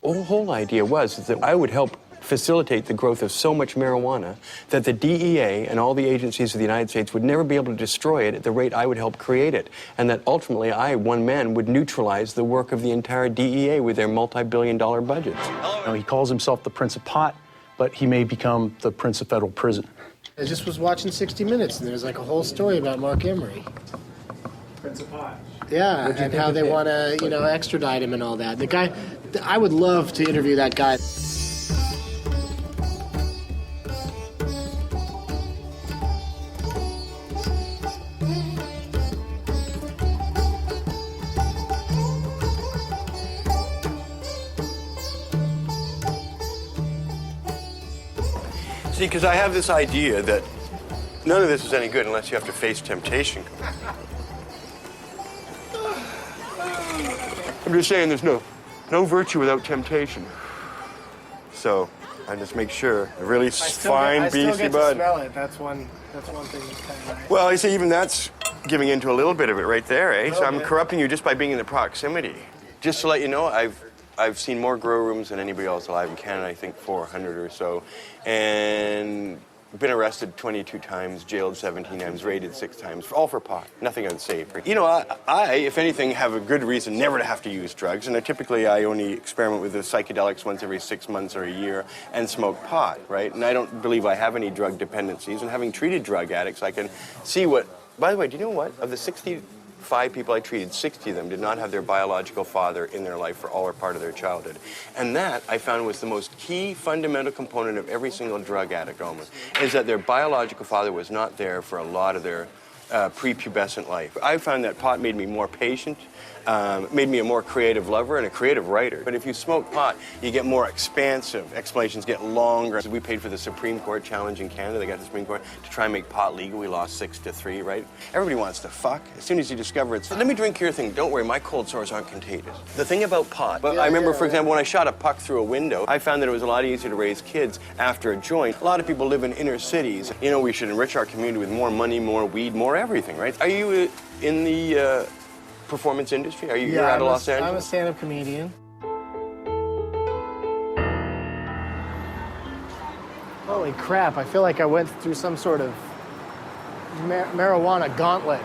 The whole idea was that I would help facilitate the growth of so much marijuana that the DEA and all the agencies of the United States would never be able to destroy it at the rate I would help create it. And that ultimately I, one man, would neutralize the work of the entire DEA with their multi-billion-dollar budgets. You know, he calls himself the Prince of Pot, but he may become the Prince of Federal Prison. I just was watching 60 Minutes, and there's like a whole story about Mark Emery. Prince of Pot. Yeah, and how they want to, you know, extradite him and all that. The guy, I would love to interview that guy. See, because I have this idea that none of this is any good unless you have to face temptation. I'm just saying there's no virtue without temptation. So I just make sure a really fine, beefy bud. Smell it. That's one thing that's kind of nice. Well, you see, even that's giving into a little bit of it right there, eh? So I'm corrupting you just by being in the proximity. Just to let you know, I've seen more grow rooms than anybody else alive in Canada, I think 400 or so, and been arrested 22 times, jailed 17 times, raided 6 times, all for pot, nothing unsafe. You know, I, if anything, have a good reason never to have to use drugs, and typically I only experiment with the psychedelics once every 6 months or a year and smoke pot, right? And I don't believe I have any drug dependencies, and having treated drug addicts, I can see what, by the way, do you know what? Of the 65 people I treated, 60 of them did not have their biological father in their life for all or part of their childhood. And that, I found, was the most key fundamental component of every single drug addict almost, is that their biological father was not there for a lot of their prepubescent life. I found that pot made me more patient, made me a more creative lover and a creative writer. But if you smoke pot, you get more expansive. Explanations get longer. We paid for the Supreme Court challenge in Canada. They got the Supreme Court to try and make pot legal. We lost 6-3, right? Everybody wants to fuck. As soon as you discover it's... Let me drink your thing. Don't worry, my cold sores aren't contagious. The thing about pot... But I remember, for example, when I shot a puck through a window, I found that it was a lot easier to raise kids after a joint. A lot of people live in inner cities. You know, we should enrich our community with more money, more weed, more everything, right? Are you in the... performance industry? Are you you're out of Los Angeles? I'm a stand-up comedian. Holy crap, I feel like I went through some sort of marijuana gauntlet.